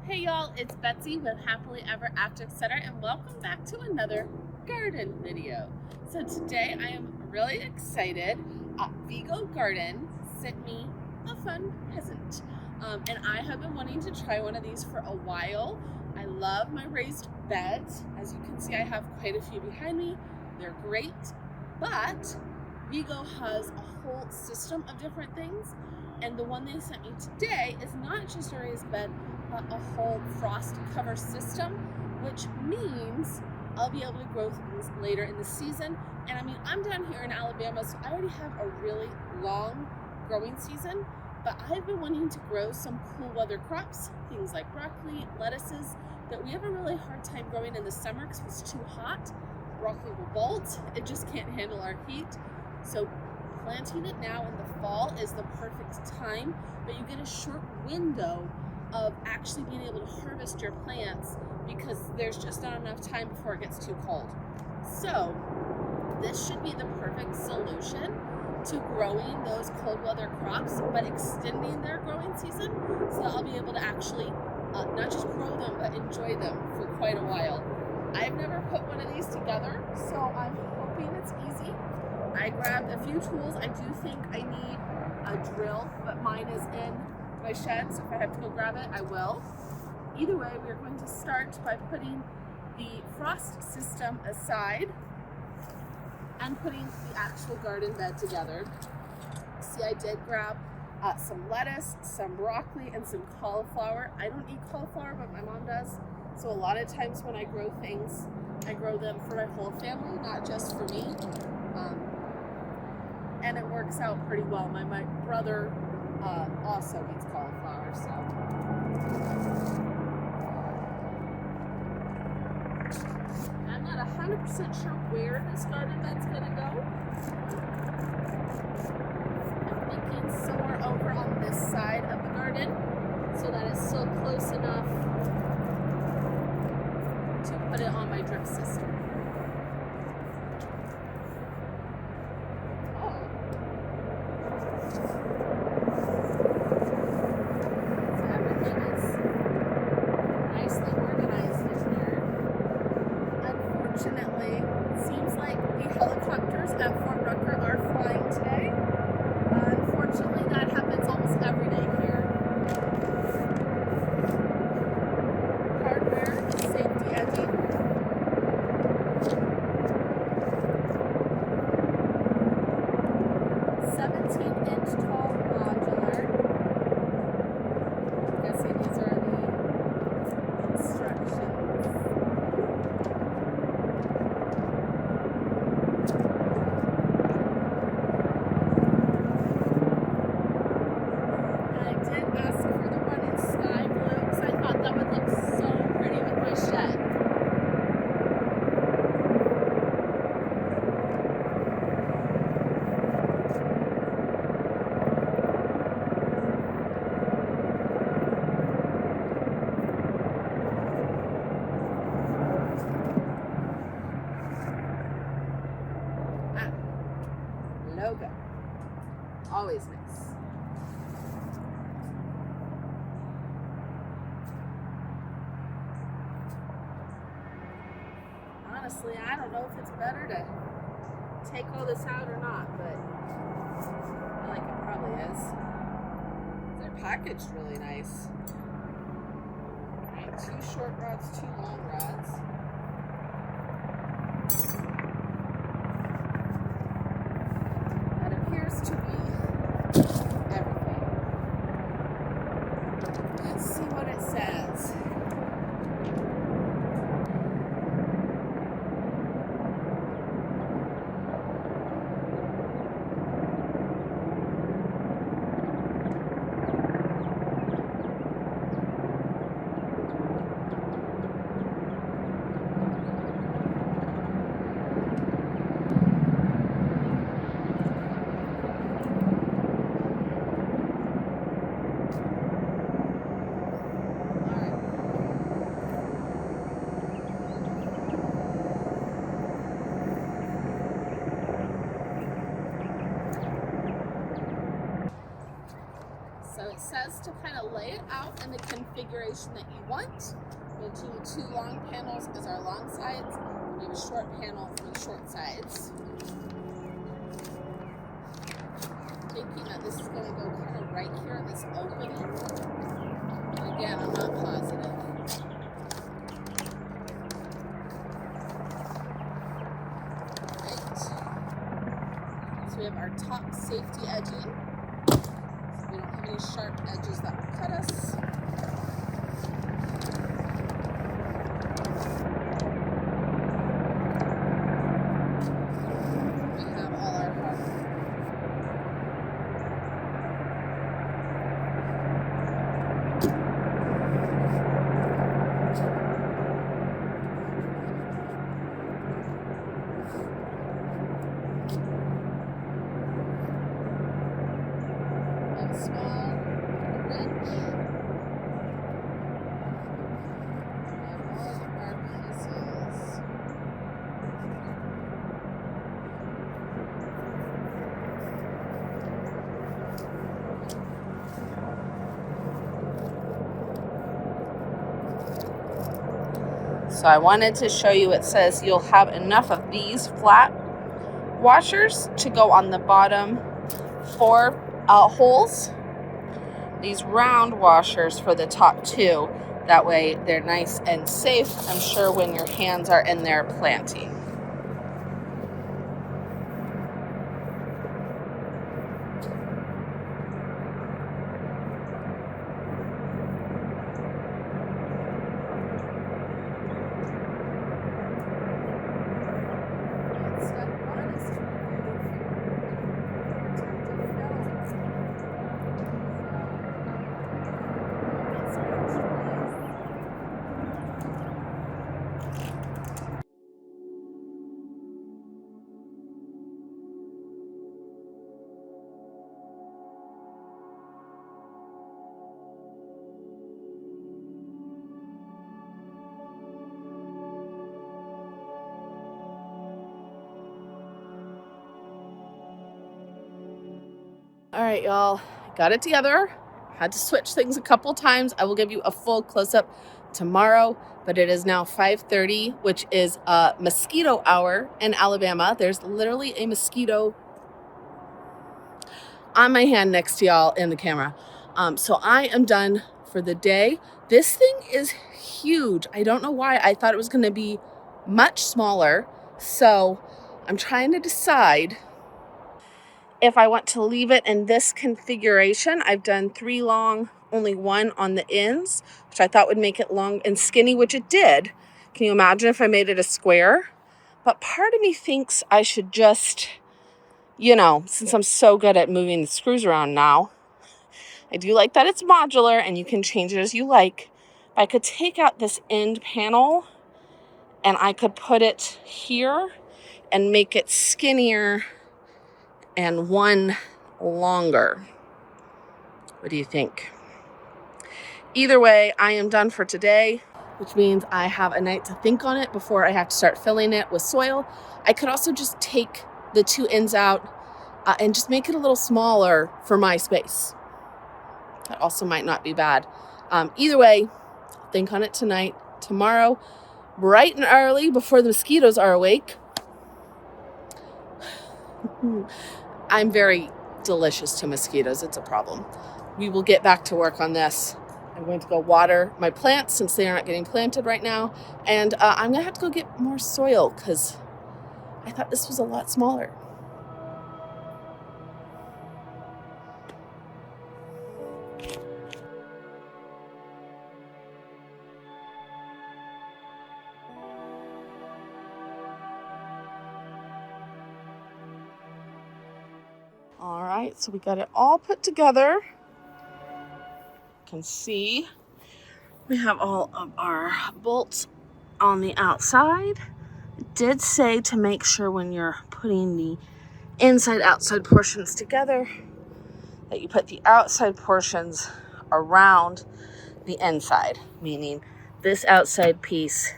Hey y'all, it's Betsy with Happily Ever After Etc. and welcome back to another garden video. So today I am really excited. Vego Garden sent me a fun present and I have been wanting to try one of these for a while. I love my raised beds. As you can see, I have quite a few behind me. They're great, but Vego has a whole system of different things, and the one they sent me today is not just a raised bed, but a whole frost cover system, which means I'll be able to grow things later in the season. And I mean, I'm down here in Alabama, so I already have a really long growing season, but I've been wanting to grow some cool weather crops, things like broccoli, lettuces, that we have a really hard time growing in the summer because it's too hot. Broccoli will bolt, it just can't handle our heat. So planting it now in the fall is the perfect time, but you get a short window of actually being able to harvest your plants because there's just not enough time before it gets too cold. So this should be the perfect solution to growing those cold weather crops, but extending their growing season so that I'll be able to actually not just grow them, but enjoy them for quite a while. I've never put one of these together, so I'm hoping it's easy. I grabbed a few tools. I do think I need a drill, but mine is in my shed, so if I have to go grab it, I will. Either way, we're going to start by putting the frost system aside and putting the actual garden bed together. See, I did grab some lettuce, some broccoli, and some cauliflower. I don't eat cauliflower, but my mom does. So a lot of times when I grow things, I grow them for my whole family, not just for me. And it works out pretty well. My brother also eats cauliflower, so. I'm not 100% sure where this garden bed's gonna go. I'm thinking somewhere over on this side of the garden so that it's still close enough to put it on my drip system. Logo. Always nice. Honestly, I don't know if it's better to take all this out or not, but I feel like it probably is. They're packaged really nice. Alright, 2 short rods, 2 long rods. To be everything. Let's see what it says. to kind of lay it out in the configuration that you want. We'll do 2 long panels as our long sides. We have a short panel for the short sides. Thinking that this is going to go kind of right here in this opening. But again, I'm not positive. Right. So we have our top safety edging. So we don't have any sharp edges that will cut us. So I wanted to show you, it says you'll have enough of these flat washers to go on the bottom 4 holes. These round washers for the top 2. That way they're nice and safe, I'm sure, when your hands are in there planting. All right, y'all, got it together. Had to switch things a couple times. I will give you a full close-up tomorrow, but it is now 5:30, which is mosquito hour in Alabama. There's literally a mosquito on my hand next to y'all in the camera. So I am done for the day. This thing is huge. I don't know why. I thought it was going to be much smaller. So I'm trying to decide if I want to leave it in this configuration. I've done 3 long, only 1 on the ends, which I thought would make it long and skinny, which it did. Can you imagine if I made it a square? But part of me thinks I should just, you know, since I'm so good at moving the screws around now, I do like that it's modular and you can change it as you like. I could take out this end panel and I could put it here and make it skinnier and 1 longer. What do you think? Either way, I am done for today, which means I have a night to think on it before I have to start filling it with soil. I could also just take the 2 ends out and just make it a little smaller for my space. That also might not be bad. Either way, think on it tonight. Tomorrow, bright and early before the mosquitoes are awake, I'm very delicious to mosquitoes. It's a problem. We will get back to work on this. I'm going to go water my plants since they are not getting planted right now. And I'm going to have to go get more soil because I thought this was a lot smaller. All right, so we got it all put together. You can see we have all of our bolts on the outside. It did say to make sure when you're putting the inside-outside portions together that you put the outside portions around the inside, meaning this outside piece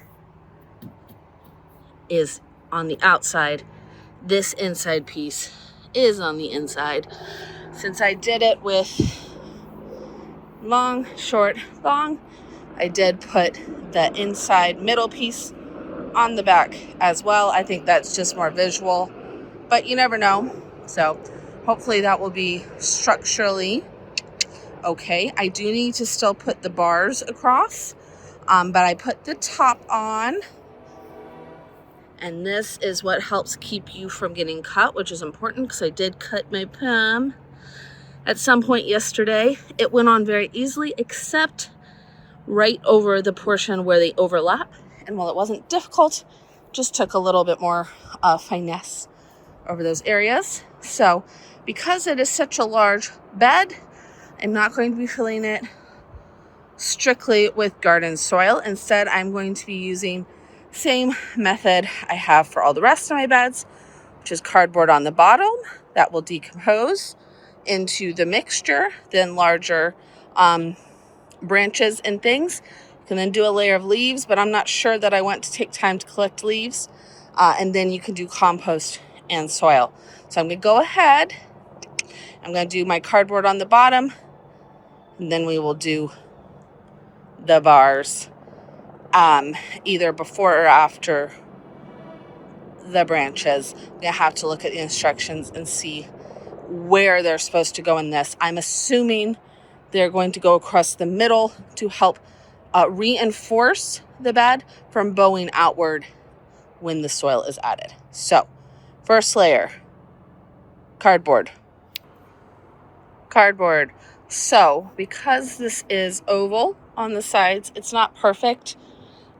is on the outside, this inside piece is on the inside. Since I did it with long, short, long. I did put the inside middle piece on the back as well. I think that's just more visual, but you never know. So hopefully that will be structurally okay. I do need to still put the bars across, but I put the top on, and this is what helps keep you from getting cut, which is important because I did cut my palm at some point yesterday. It went on very easily, except right over the portion where they overlap. And while it wasn't difficult, just took a little bit more finesse over those areas. So because it is such a large bed, I'm not going to be filling it strictly with garden soil. Instead, I'm going to be using same method I have for all the rest of my beds, which is cardboard on the bottom that will decompose into the mixture, then larger branches and things. You can then do a layer of leaves, but I'm not sure that I want to take time to collect leaves. And then you can do compost and soil. So I'm going to go ahead. I'm going to do my cardboard on the bottom, and then we will do the bars either before or after the branches. I'm going to have to look at the instructions and see where they're supposed to go in this. I'm assuming they're going to go across the middle to help reinforce the bed from bowing outward when the soil is added. So first layer, cardboard. So because this is oval on the sides, it's not perfect.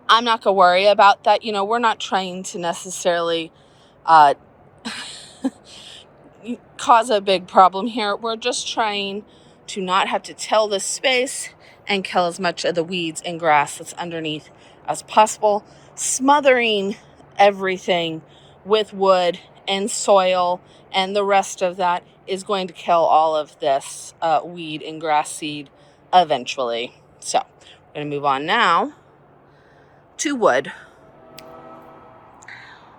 I'm not going to worry about that. You know, we're not trying to necessarily cause a big problem here. We're just trying to not have to till this space and kill as much of the weeds and grass that's underneath as possible, smothering everything with wood and soil, and the rest of that is going to kill all of this weed and grass seed eventually. So I'm going to move on now to wood.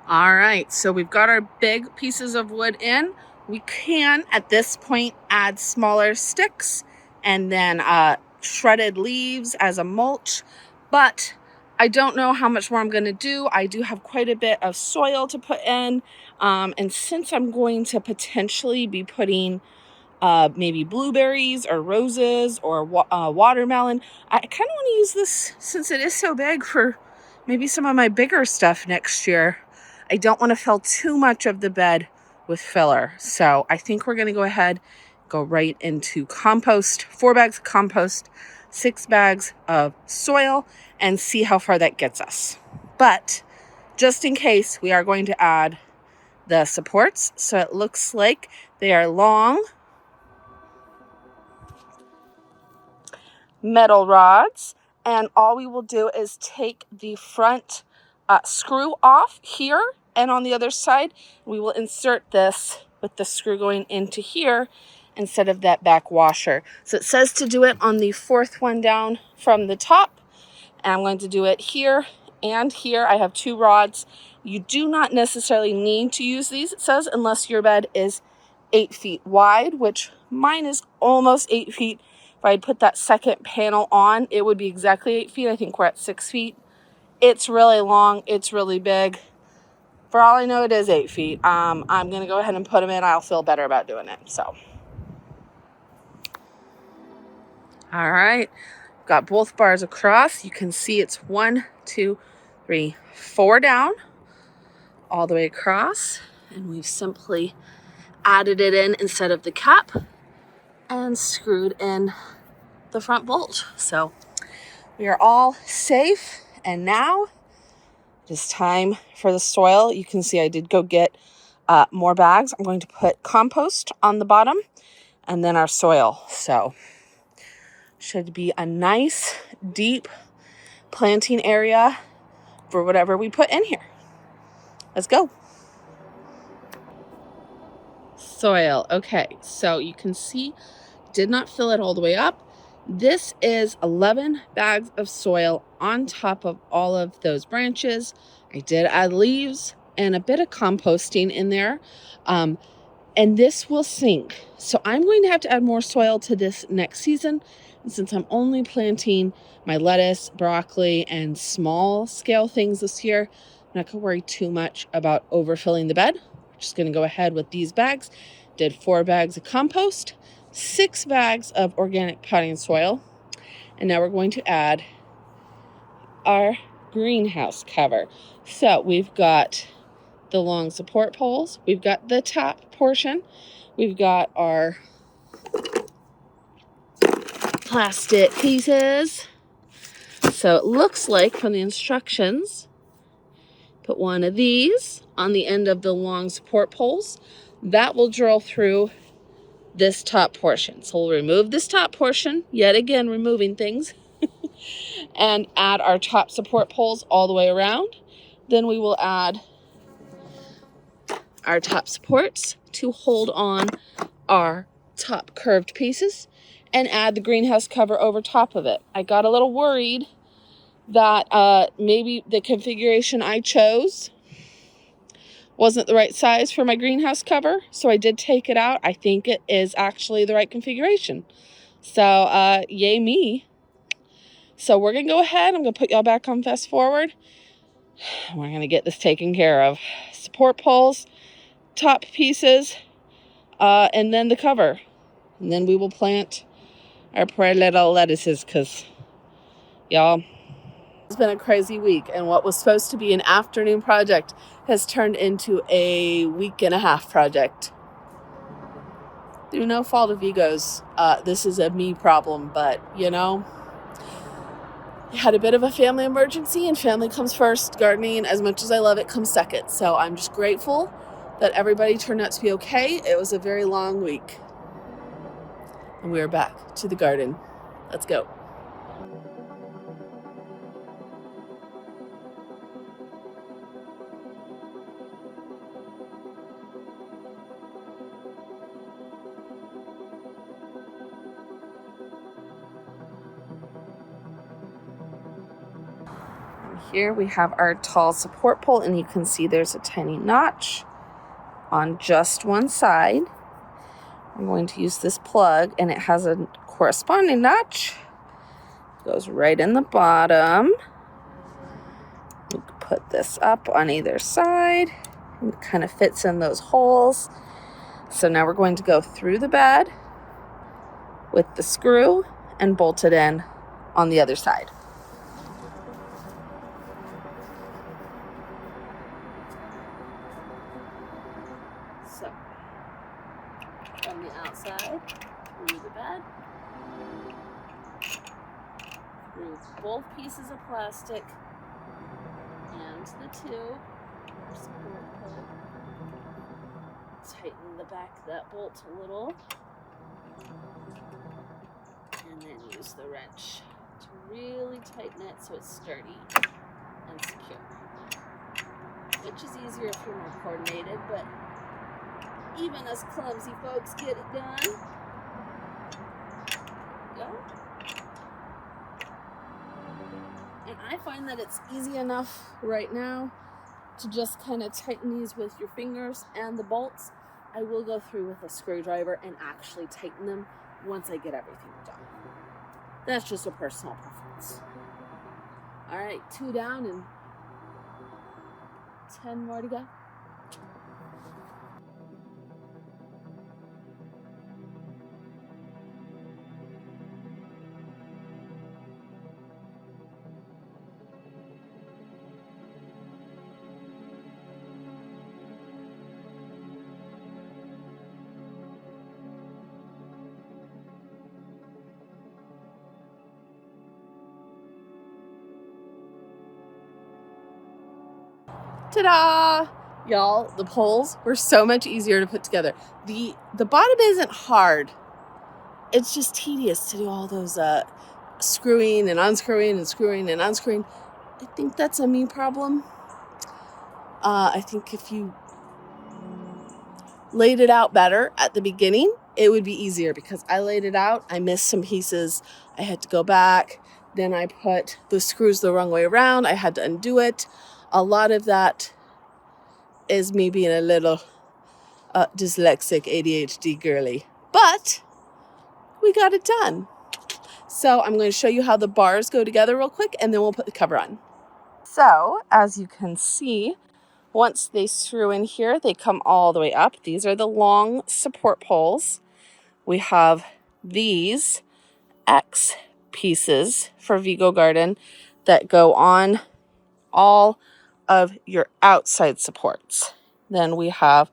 All right, so we've got our big pieces of wood in. We can, at this point, add smaller sticks and then shredded leaves as a mulch, but I don't know how much more I'm going to do. I do have quite a bit of soil to put in, and since I'm going to potentially be putting maybe blueberries or roses or watermelon, I kind of want to use this, since it is so big, for maybe some of my bigger stuff next year. I don't want to fill too much of the bed with filler. So I think we're going to go ahead, go right into compost, 4 bags of compost, 6 bags of soil, and see how far that gets us. But just in case, we are going to add the supports. So it looks like they are long metal rods, and all we will do is take the front screw off here, and on the other side we will insert this with the screw going into here instead of that back washer. So it says to do it on the 4th one down from the top, and I'm going to do it here and here. I have 2 rods. You do not necessarily need to use these, it says, unless your bed is 8 feet wide, which mine is almost 8 feet. If I'd put that second panel on, it would be exactly 8 feet. I think we're at 6 feet. It's really long. It's really big. For all I know, it is 8 feet. I'm going to go ahead and put them in. I'll feel better about doing it. So, all right. Got both bars across. You can see it's 1, 2, 3, 4 down all the way across. And we've simply added it in instead of the cap and screwed in the front bolt. So we are all safe, and now it is time for the soil. You can see I did go get more bags. I'm going to put compost on the bottom and then our soil. So should be a nice deep planting area for whatever we put in here. Let's go. Soil. Okay, so you can see did not fill it all the way up. This is 11 bags of soil on top of all of those branches. I did add leaves and a bit of composting in there, and this will sink. So I'm going to have to add more soil to this next season. And since I'm only planting my lettuce, broccoli, and small scale things this year, I'm not going to worry too much about overfilling the bed. We're just going to go ahead with these bags. Did 4 bags of compost, 6 bags of organic potting soil, and now we're going to add our greenhouse cover. So we've got the long support poles, we've got the top portion, we've got our plastic pieces. So it looks like from the instructions, put one of these on the end of the long support poles. That will drill through this top portion. So we'll remove this top portion, yet again removing things, and add our top support poles all the way around. Then we will add our top supports to hold on our top curved pieces and add the greenhouse cover over top of it. I got a little worried that maybe the configuration I chose wasn't the right size for my greenhouse cover, so I did take it out. I think it is actually the right configuration. So yay me. So we're gonna go ahead, I'm gonna put y'all back on fast forward. We're gonna get this taken care of. Support poles, top pieces, and then the cover. And then we will plant our poor little lettuces, because y'all, it's been a crazy week, and what was supposed to be an afternoon project has turned into a week and a half project. Through no fault of Vego's, this is a me problem, but you know, I had a bit of a family emergency, and family comes first. Gardening, as much as I love it, comes second. So I'm just grateful that everybody turned out to be okay. It was a very long week. And we are back to the garden. Let's go. Here we have our tall support pole, and you can see there's a tiny notch on just one side. I'm going to use this plug, and it has a corresponding notch. Goes right in the bottom. We can put this up on either side. It kind of fits in those holes. So now we're going to go through the bed with the screw and bolt it in on the other side. So, from the outside, through the bed, through both pieces of plastic and the tube. Tighten the back of that bolt a little, and then use the wrench to really tighten it so it's sturdy and secure. Which is easier if you're more coordinated, but even us clumsy folks get it done. Go. And I find that it's easy enough right now to just kind of tighten these with your fingers and the bolts. I will go through with a screwdriver and actually tighten them once I get everything done. That's just a personal preference. All right, 2 down and 10 more to go. Ta-da! Y'all, the poles were so much easier to put together. The bottom isn't hard. It's just tedious to do all those screwing and unscrewing and screwing and unscrewing. I think that's a me problem. I think if you laid it out better at the beginning, it would be easier, because I laid it out. I missed some pieces. I had to go back. Then I put the screws the wrong way around. I had to undo it. A lot of that is me being a little dyslexic ADHD girly. But we got it done. So I'm going to show you how the bars go together real quick, and then we'll put the cover on. So as you can see, once they screw in here, they come all the way up. These are the long support poles. We have these X pieces for Vego Garden that go on all of your outside supports. Then we have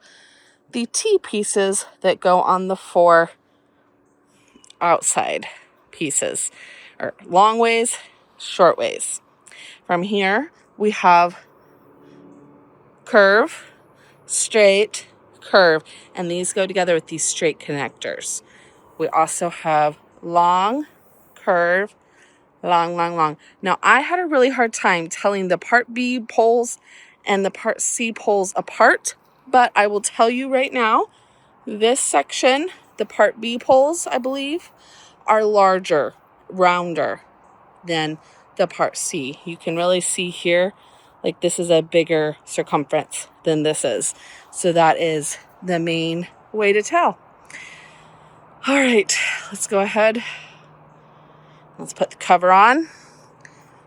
the T pieces that go on the 4 outside pieces, or long ways, short ways. From here, we have curve, straight, curve, and these go together with these straight connectors. We also have long, curve, long, long, long. Now, I had a really hard time telling the part B poles and the part C poles apart, but I will tell you right now, this section, the part B poles, I believe, are larger, rounder than the part C. You can really see here, like this is a bigger circumference than this is. So that is the main way to tell. All right, let's go ahead. Let's put the cover on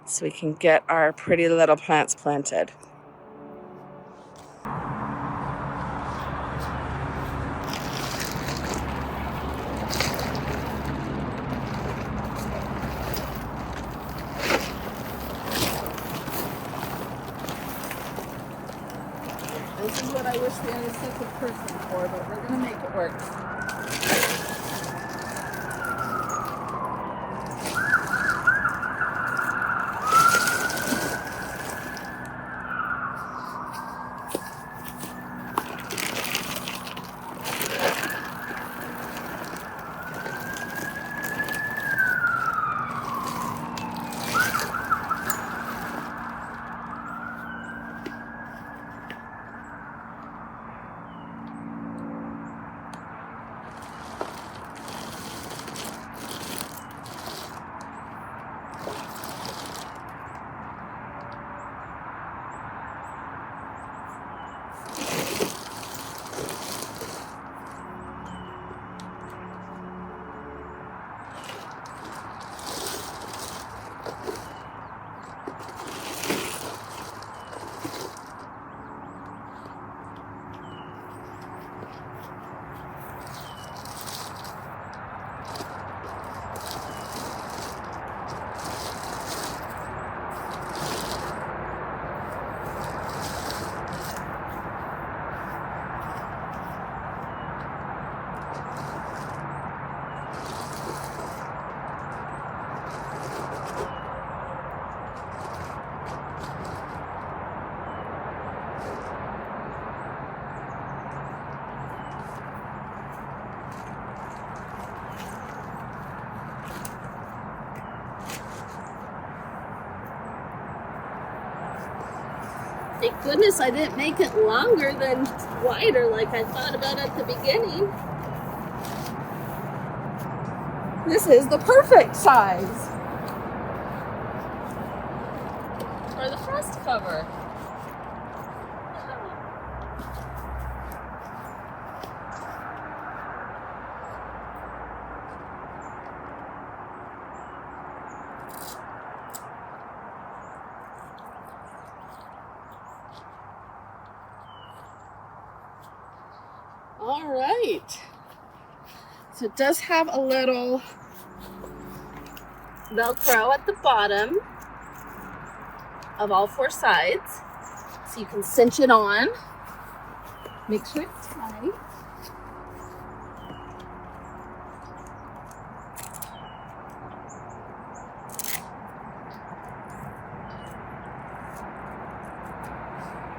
so we can get our pretty little plants planted. This is what I wish we had a second person for, but we're gonna make it work. Thank goodness I didn't make it longer than wider like I thought about at the beginning. This is the perfect size for the frost cover. All right, so it does have a little Velcro at the bottom of all 4 sides, so you can cinch it on. Make sure it's tight.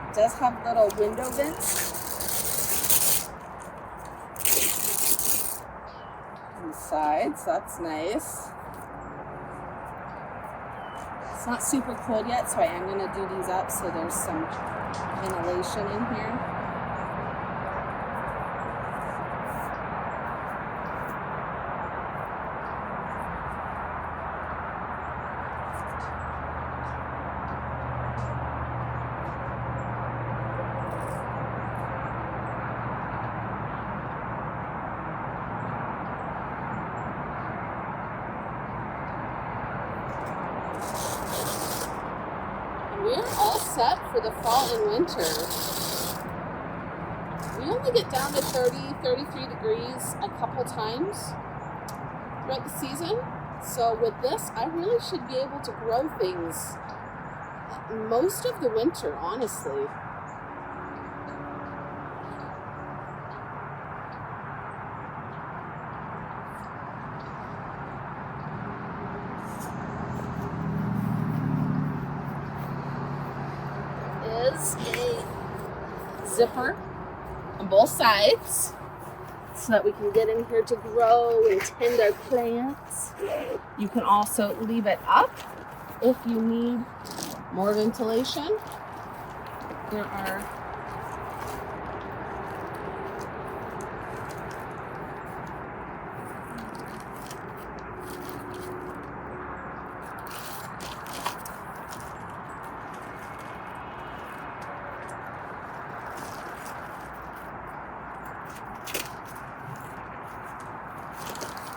It does have little window vents sides, that's nice. It's not super cold yet, so I am going to do these up so there's some ventilation in here. set for the fall and winter. We only get down to 30, 33 degrees a couple times throughout the season. So with this, I really should be able to grow things most of the winter, honestly. Is a zipper on both sides so that we can get in here to grow and tend our plants. You can also leave it up if you need more ventilation. There are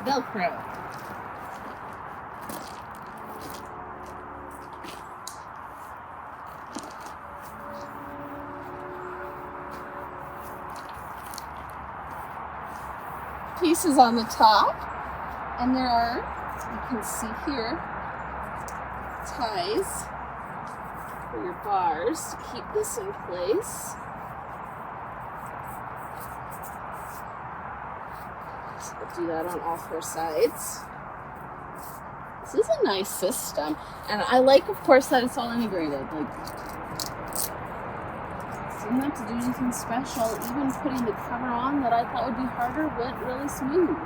Velcro. Pieces on the top, and there are, you can see here, ties for your bars to keep this in place. So we'll do that on all four sides. This is a nice system, and I like, of course, that it's all integrated. Like, didn't have to do anything special. Even putting the cover on that I thought would be harder went really smooth.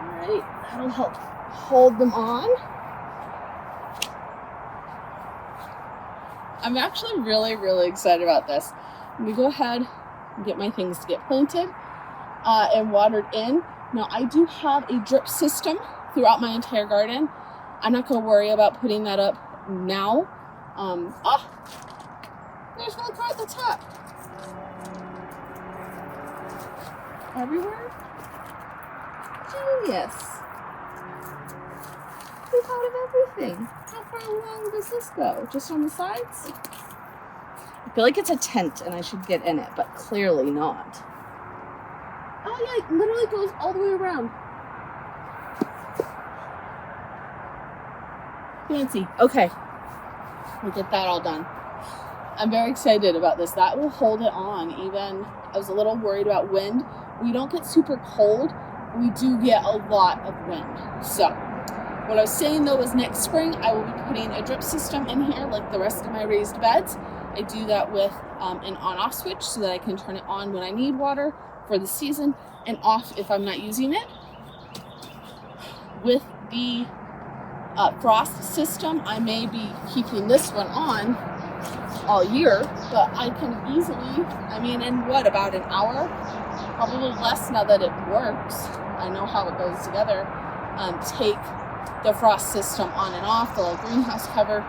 Alright, that'll help hold them on. I'm actually really excited about this. Let me go ahead and get my things to get planted and watered in. Now I do have a drip system throughout my entire garden. I'm not going to worry about putting that up now. There's Velcro at the top. Everywhere? Genius. We thought of everything. How far along does this go? Just on the sides? I feel like it's a tent and I should get in it, but clearly not. Oh yeah, it literally goes all the way around. Fancy. Okay, we'll get that all done. I'm very excited about this. That will hold it on. Even I was a little worried about wind. We don't get super cold. We do get a lot of wind. So what I was saying though was next spring I will be putting a drip system in here like the rest of my raised beds. I do that with an on-off switch so that I can turn it on when I need water for the season and off if I'm not using it. With the frost system, I may be keeping this one on all year, but I can easily, I mean, in what, about an hour? Probably less now that it works. I know how it goes together. Take the frost system on and off, the greenhouse cover.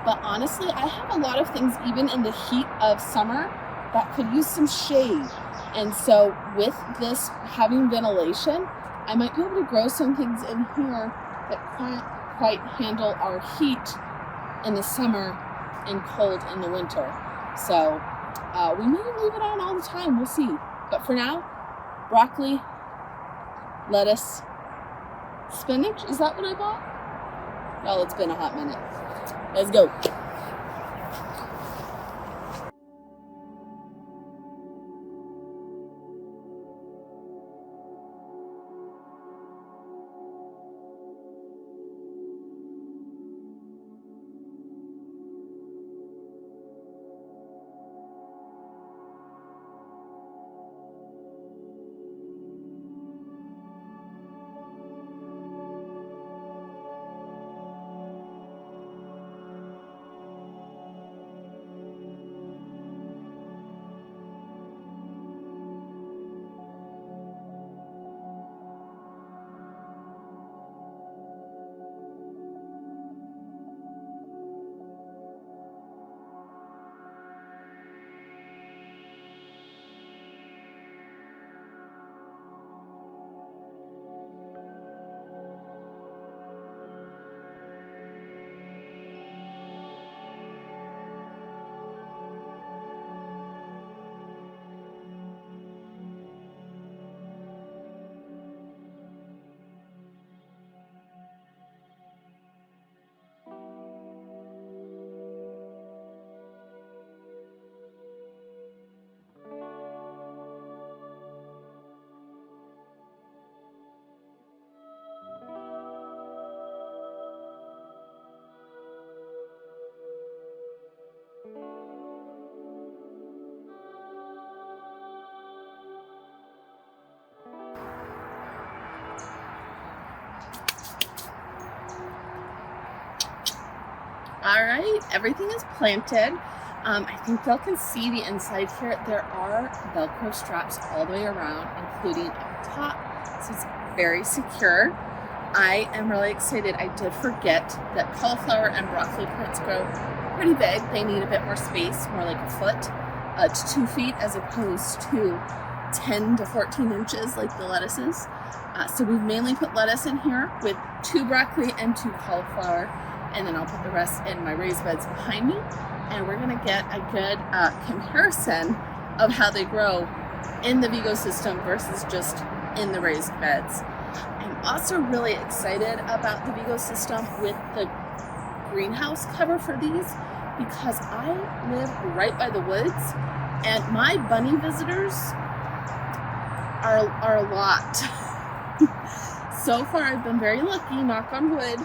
But honestly, I have a lot of things, even in the heat of summer, that could use some shade. And so with this having ventilation, I might be able to grow some things in here that can't quite handle our heat in the summer and cold in the winter. So we may leave it on all the time, we'll see. But for now, broccoli, lettuce, spinach, is that what I bought? Well, it's been a hot minute. Let's go. All right, everything is planted. I think y'all can see the inside here. There are Velcro straps all the way around, including up top, so it's very secure. I am really excited. I did forget that cauliflower and broccoli plants grow pretty big. They need a bit more space, more like a foot to 2 feet, as opposed to 10 to 14 inches like the lettuces. So we've mainly put lettuce in here with 2 broccoli and 2 cauliflower, and then I'll put the rest in my raised beds behind me, and we're gonna get a good comparison of how they grow in the Vego system versus just in the raised beds. I'm also really excited about the Vego system with the greenhouse cover for these, because I live right by the woods and my bunny visitors are a lot. So far I've been very lucky, knock on wood,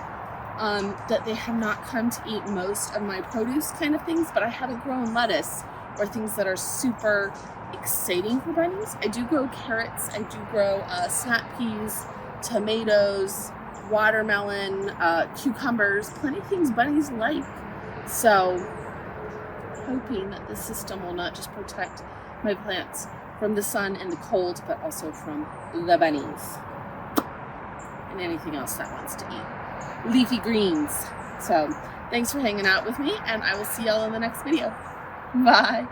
that they have not come to eat most of my produce kind of things, but I haven't grown lettuce or things that are super exciting for bunnies. I do grow carrots, I do grow snap peas, tomatoes, watermelon, cucumbers, plenty of things bunnies like. So hoping that this system will not just protect my plants from the sun and the cold, but also from the bunnies and anything else that wants to eat leafy greens. So thanks for hanging out with me, and I will see y'all in the next video. Bye.